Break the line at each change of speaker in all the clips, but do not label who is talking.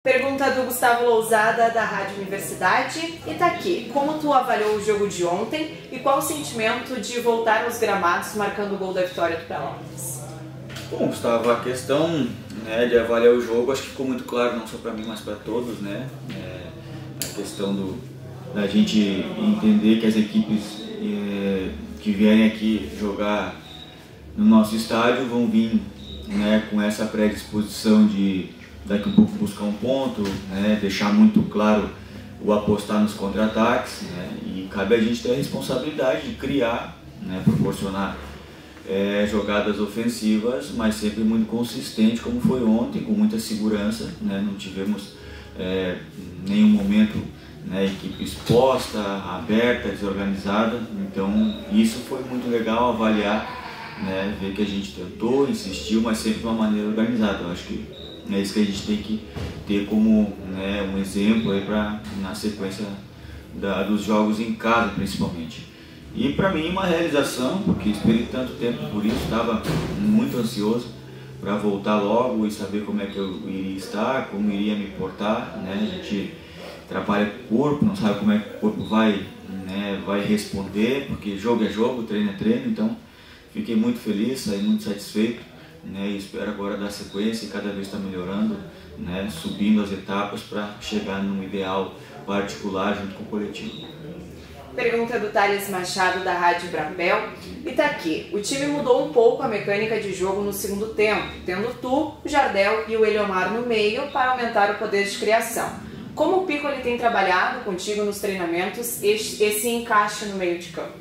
Pergunta do Gustavo Lousada, da Rádio Universidade. E tá aqui, como tu avaliou o jogo de ontem e qual o sentimento de voltar aos gramados marcando o gol da vitória do Pelotas?
Bom, Gustavo, a questão de avaliar o jogo acho que ficou muito claro, não só para mim, mas para todos, né? A questão da gente entender que as equipes que vierem aqui jogar no nosso estádio vão vir com essa predisposição de daqui a pouco buscar um ponto, deixar muito claro o apostar nos contra-ataques, e cabe a gente ter a responsabilidade de criar, proporcionar jogadas ofensivas, mas sempre muito consistente, como foi ontem, com muita segurança, não tivemos nenhum momento equipe exposta, aberta, desorganizada, então isso foi muito legal avaliar, ver que a gente tentou, insistiu, mas sempre de uma maneira organizada. Eu acho que é isso que a gente tem que ter como um exemplo aí na sequência dos jogos em casa, principalmente. E para mim uma realização, porque esperei tanto tempo por isso, estava muito ansioso para voltar logo e saber como é que eu iria estar, como iria me portar, A gente trabalha com o corpo, não sabe como é que o corpo vai responder, porque jogo é jogo, treino é treino, então fiquei muito feliz, saí muito satisfeito. E espero agora dar sequência e cada vez estar melhorando, subindo as etapas para chegar num ideal particular junto com o coletivo.
Pergunta do Thales Machado, da Rádio Brapel. E tá aqui, o time mudou um pouco a mecânica de jogo no segundo tempo, tendo tu, o Jardel e o Eliomar no meio para aumentar o poder de criação. Como o Piccoli tem trabalhado contigo nos treinamentos esse encaixe no meio de campo?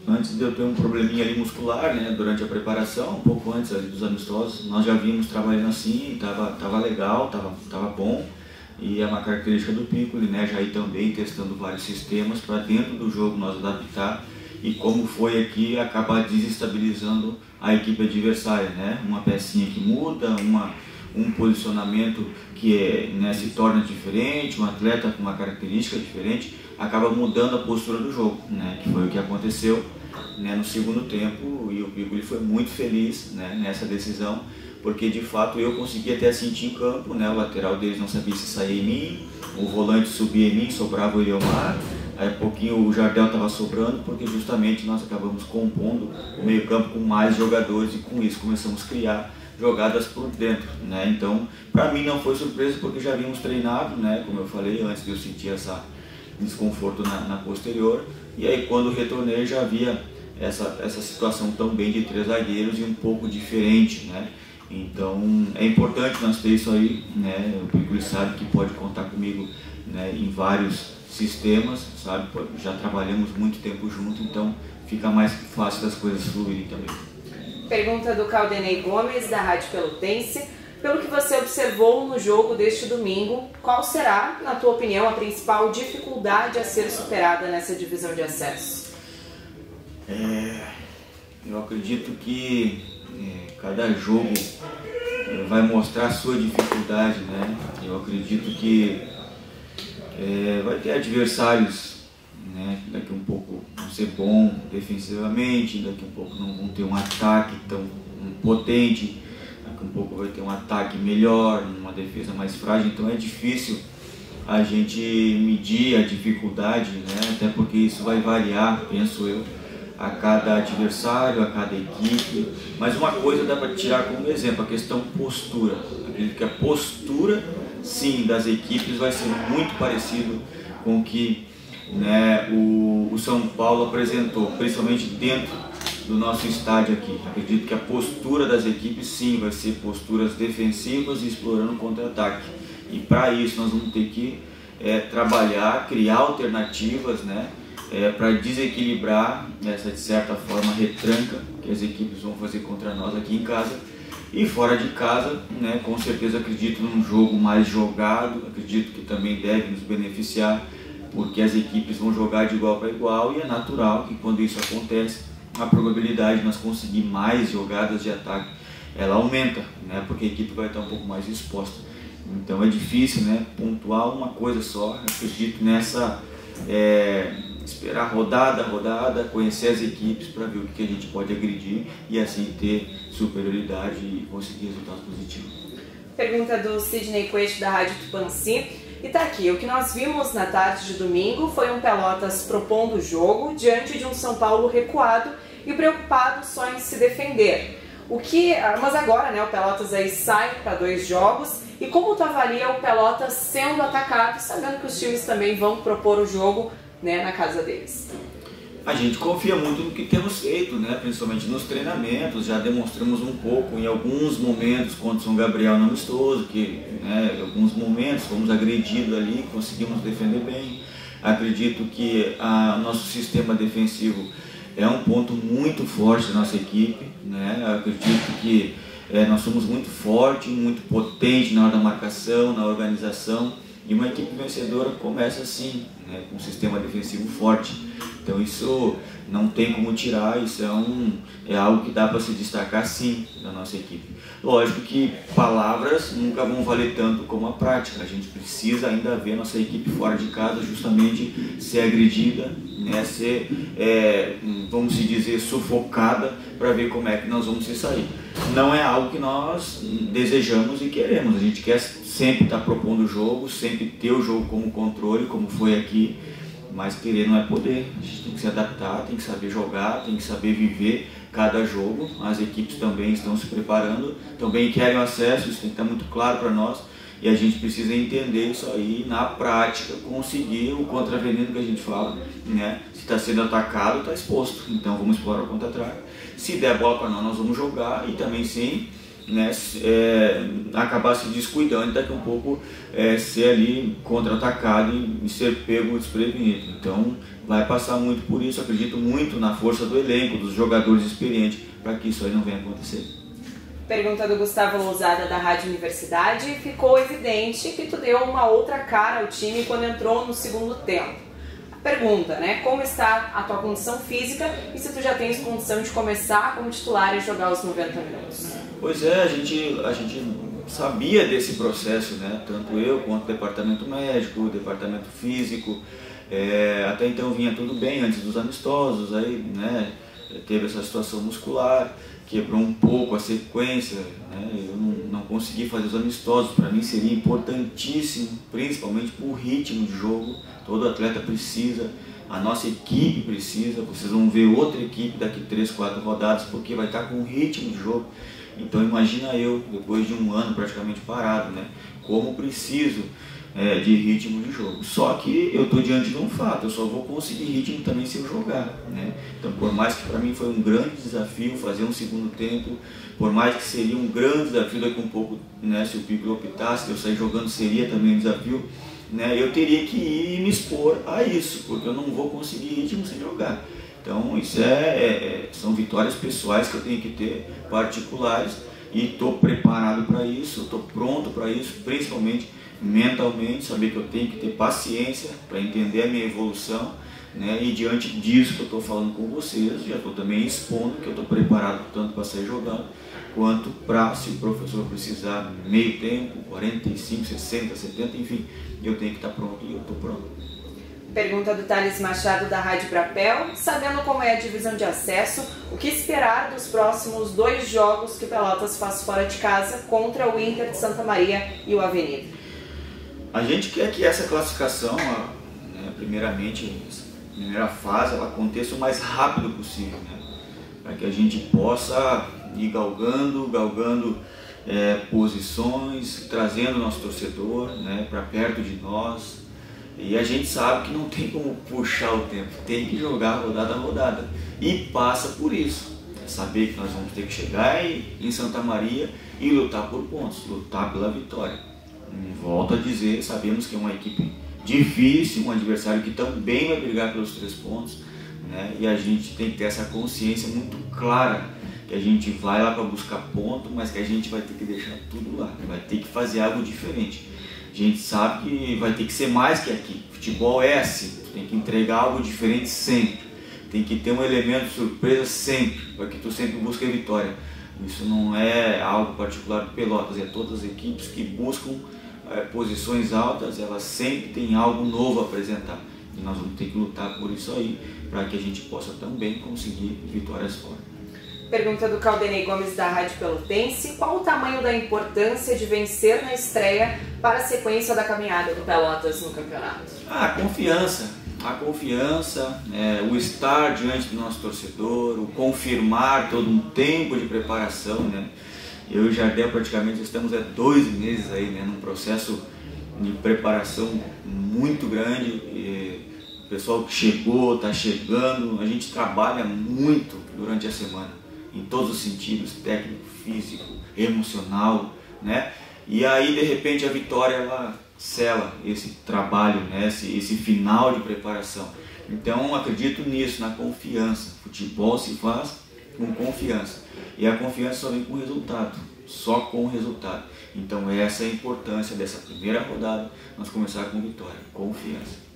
Antes de eu ter um probleminha ali muscular, durante a preparação, um pouco antes ali dos amistosos, nós já vimos trabalhando assim, tava legal, tava bom. E é uma característica do Piccoli, já ir também testando vários sistemas para dentro do jogo nós adaptar. E como foi aqui, acabar desestabilizando a equipe adversária, Uma pecinha que muda, um posicionamento que se torna diferente, um atleta com uma característica diferente, acaba mudando a postura do jogo, que foi o que aconteceu no segundo tempo, e o Piccoli foi muito feliz nessa decisão, porque de fato eu consegui até sentir em campo, o lateral deles não sabia se saía em mim, o volante subia em mim, sobrava o Eliomar, aí pouquinho o Jardel estava sobrando, porque justamente nós acabamos compondo o meio campo com mais jogadores e com isso começamos a criar jogadas por dentro, Então, para mim não foi surpresa porque já havíamos treinado, Como eu falei antes de eu sentir essa desconforto na posterior, e aí quando retornei já havia essa situação também de 3 zagueiros e um pouco diferente, Então é importante nós ter isso aí, O Piccoli sabe que pode contar comigo, em vários sistemas, sabe? Já trabalhamos muito tempo junto, então fica mais fácil das coisas fluírem também.
Pergunta do Caldenei Gomes, da Rádio Pelotense. Pelo que você observou no jogo deste domingo, qual será, na tua opinião, a principal dificuldade a ser superada nessa divisão de acesso?
Eu acredito que cada jogo vai mostrar a sua dificuldade, Eu acredito que vai ter adversários que daqui um pouco vão ser bons defensivamente, daqui um pouco não vão ter um ataque tão potente, daqui um pouco vai ter um ataque melhor, uma defesa mais frágil, então é difícil a gente medir a dificuldade, até porque isso vai variar, penso eu, a cada adversário, a cada equipe, mas uma coisa dá para tirar como exemplo, a questão postura. Acredito que a postura, sim, das equipes vai ser muito parecido com o que o São Paulo apresentou, principalmente dentro do nosso estádio aqui. Acredito que a postura das equipes, sim, vai ser posturas defensivas e explorando o contra-ataque. E para isso nós vamos ter que trabalhar, criar alternativas, para desequilibrar essa, de certa forma, retranca que as equipes vão fazer contra nós aqui em casa. E fora de casa, com certeza acredito num jogo mais jogado, acredito que também deve nos beneficiar, porque as equipes vão jogar de igual para igual e é natural que quando isso acontece, a probabilidade de nós conseguir mais jogadas de ataque, ela aumenta, porque a equipe vai estar um pouco mais exposta. Então é difícil pontuar uma coisa só, acredito nessa... esperar rodada a rodada, conhecer as equipes para ver o que a gente pode agredir e assim ter superioridade e conseguir resultados positivos.
Pergunta do Sidney Quest da Rádio Tupanci. E tá aqui, o que nós vimos na tarde de domingo foi um Pelotas propondo o jogo diante de um São Paulo recuado e preocupado só em se defender. Mas agora, né, o Pelotas aí sai para 2 jogos. E como tu avalia o Pelotas sendo atacado, sabendo que os times também vão propor o jogo, né, na casa deles?
A gente confia muito no que temos feito, né? Principalmente nos treinamentos. Já demonstramos um pouco em alguns momentos contra o São Gabriel no amistoso, que, né, em alguns momentos fomos agredidos ali, conseguimos defender bem. Acredito que nosso sistema defensivo é um ponto muito forte da nossa equipe, né? Acredito que nós somos muito fortes, muito potentes na hora da marcação, na organização. E uma equipe vencedora começa assim, né, com um sistema defensivo forte. Então isso não tem como tirar, isso é algo que dá para se destacar sim da nossa equipe. Lógico que palavras nunca vão valer tanto como a prática. A gente precisa ainda ver nossa equipe fora de casa justamente ser agredida, né, ser, vamos dizer, sufocada para ver como é que nós vamos se sair. Não é algo que nós desejamos e queremos. A gente quer sempre estar propondo o jogo, sempre ter o jogo como controle, como foi aqui, mas querer não é poder. A gente tem que se adaptar, tem que saber jogar, tem que saber viver cada jogo. As equipes também estão se preparando, também querem o acesso, isso tem que estar muito claro para nós. E a gente precisa entender isso aí na prática, conseguir o contraveneno que a gente fala, né? Se está sendo atacado, está exposto, então vamos explorar o contra-ataque. Se der bola para nós vamos jogar e também sim, né, acabar se descuidando e daqui a um pouco ser ali contra-atacado e ser pego desprevenido. Então vai passar muito por isso, acredito muito na força do elenco, dos jogadores experientes, para que isso aí não venha acontecer.
Pergunta do Gustavo Lousada da Rádio Universidade. Ficou evidente que tu deu uma outra cara ao time quando entrou no segundo tempo. A pergunta, né? Como está a tua condição física e se tu já tens condição de começar como titular e jogar os 90 minutos?
Pois é, a gente sabia desse processo, né? Tanto eu quanto o departamento médico, o departamento físico. Até então vinha tudo bem antes dos amistosos, aí, né, teve essa situação muscular, quebrou um pouco a sequência, né? Eu não consegui fazer os amistosos. Para mim seria importantíssimo, principalmente para o ritmo de jogo. Todo atleta precisa, a nossa equipe precisa. Vocês vão ver outra equipe daqui 3, 4 rodadas, porque vai estar com ritmo de jogo. Então imagina eu, depois de um ano praticamente parado, né, como preciso de ritmo de jogo. Só que eu estou diante de um fato, eu só vou conseguir ritmo também se eu jogar, né? Então por mais que para mim foi um grande desafio fazer um segundo tempo, por mais que seria um grande desafio daqui um pouco, né, se o Pico optasse, eu sair jogando seria também um desafio, né, eu teria que ir e me expor a isso, porque eu não vou conseguir ritmo sem jogar. Então isso são vitórias pessoais que eu tenho que ter, particulares, e estou preparado para isso, estou pronto para isso, principalmente mentalmente, saber que eu tenho que ter paciência para entender a minha evolução, né? E diante disso que eu estou falando com vocês, já estou também expondo que eu estou preparado tanto para sair jogando, quanto para, se o professor precisar, meio tempo, 45, 60, 70, enfim, eu tenho que estar pronto e eu estou pronto.
Pergunta do Thales Machado da Rádio Brapel. Sabendo como é a divisão de acesso, o que esperar dos próximos 2 jogos que o Pelotas faz fora de casa contra o Inter de Santa Maria e o Avenida?
A gente quer que essa classificação, né, primeiramente, essa primeira fase, ela aconteça o mais rápido possível, né, para que a gente possa ir galgando posições, trazendo o nosso torcedor, né, para perto de nós. E a gente sabe que não tem como puxar o tempo, tem que jogar rodada a rodada. E passa por isso, saber que nós vamos ter que chegar em Santa Maria e lutar por pontos, lutar pela vitória. Volto a dizer, sabemos que é uma equipe difícil, um adversário que também vai brigar pelos 3 pontos, né? E a gente tem que ter essa consciência muito clara, que a gente vai lá para buscar ponto, mas que a gente vai ter que deixar tudo lá, vai ter que fazer algo diferente. A gente sabe que vai ter que ser mais que aqui. Futebol é assim, tu tem que entregar algo diferente sempre, tem que ter um elemento de surpresa sempre, para que tu sempre busque a vitória. Isso não é algo particular do Pelotas, é todas as equipes que buscam posições altas, elas sempre têm algo novo a apresentar. E nós vamos ter que lutar por isso aí, para que a gente possa também conseguir vitórias fora.
Pergunta do Caldenei Gomes da Rádio Pelotense: qual o tamanho da importância de vencer na estreia para a sequência da caminhada do Pelotas no campeonato?
A confiança, o estar diante do nosso torcedor, o confirmar todo um tempo de preparação, né? Eu e o Jardel praticamente estamos há 2 meses aí, né, num processo de preparação muito grande. O pessoal que chegou, está chegando, a gente trabalha muito durante a semana, em todos os sentidos, técnico, físico, emocional, né? E aí de repente a vitória ela sela esse trabalho, né? esse final de preparação. Então acredito nisso, na confiança. Futebol se faz com confiança, e a confiança só vem com resultado, só com o resultado. Então essa é a importância dessa primeira rodada, nós começar com vitória, confiança.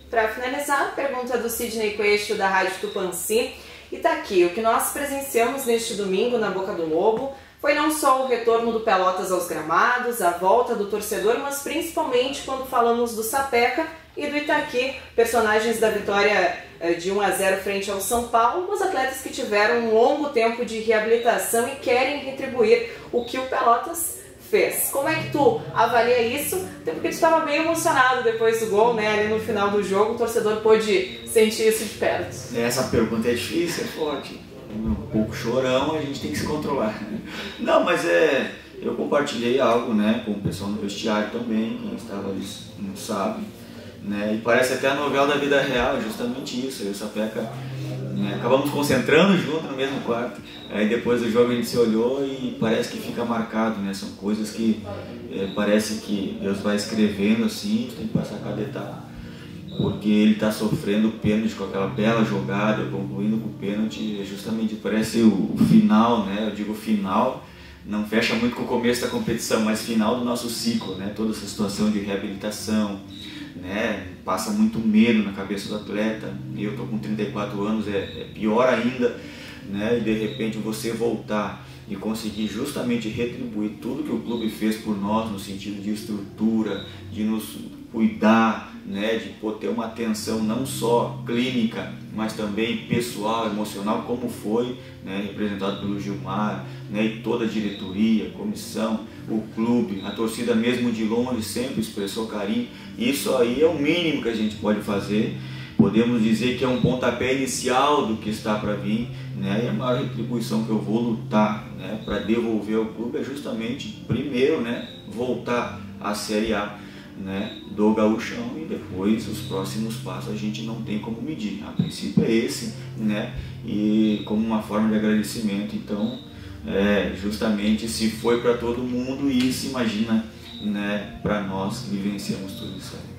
Para finalizar, pergunta do Sidney Coelho da Rádio Tupanci. E tá aqui: o que nós presenciamos neste domingo na Boca do Lobo foi não só o retorno do Pelotas aos gramados, a volta do torcedor, mas principalmente quando falamos do Sapeca e do Itaqui, personagens da vitória de 1-0 frente ao São Paulo, os atletas que tiveram um longo tempo de reabilitação e querem retribuir o que o Pelotas fez. Como é que tu avalia isso? Até porque tu estava bem emocionado depois do gol, né? Ali no final do jogo, o torcedor pôde sentir isso de perto.
Essa pergunta é difícil, é forte. Um pouco chorão, a gente tem que se controlar. Não, mas eu compartilhei algo, né, com o pessoal no vestiário também, quem estava ali não sabe, né? E parece até a novela da vida real, justamente isso. Eu e o Sapeca, né, acabamos concentrando junto no mesmo quarto. Aí depois do jogo a gente se olhou e parece que fica marcado, né? São coisas que parece que Deus vai escrevendo assim, tem que passar cada etapa. Porque ele está sofrendo o pênalti com aquela bela jogada, concluindo com o pênalti, justamente parece o final, né? Eu digo final, não fecha muito com o começo da competição, mas final do nosso ciclo, né? Toda essa situação de reabilitação, né? Passa muito medo na cabeça do atleta. Eu estou com 34 anos, é pior ainda, né? E de repente você voltar e conseguir justamente retribuir tudo que o clube fez por nós no sentido de estrutura, de nos cuidar, né, de ter uma atenção não só clínica, mas também pessoal, emocional, como foi, né, representado pelo Gilmar, né, e toda a diretoria, comissão, o clube, a torcida mesmo de longe sempre expressou carinho. Isso aí é o mínimo que a gente pode fazer. Podemos dizer que é um pontapé inicial do que está para vir, né? E a maior retribuição que eu vou lutar, né, para devolver ao clube é justamente, primeiro, né, voltar à Série A, né, do Gauchão, e depois os próximos passos a gente não tem como medir. A princípio é esse, né, e como uma forma de agradecimento. Então, justamente se foi para todo mundo, e se imagina, né, para nós que vivenciamos tudo isso aí.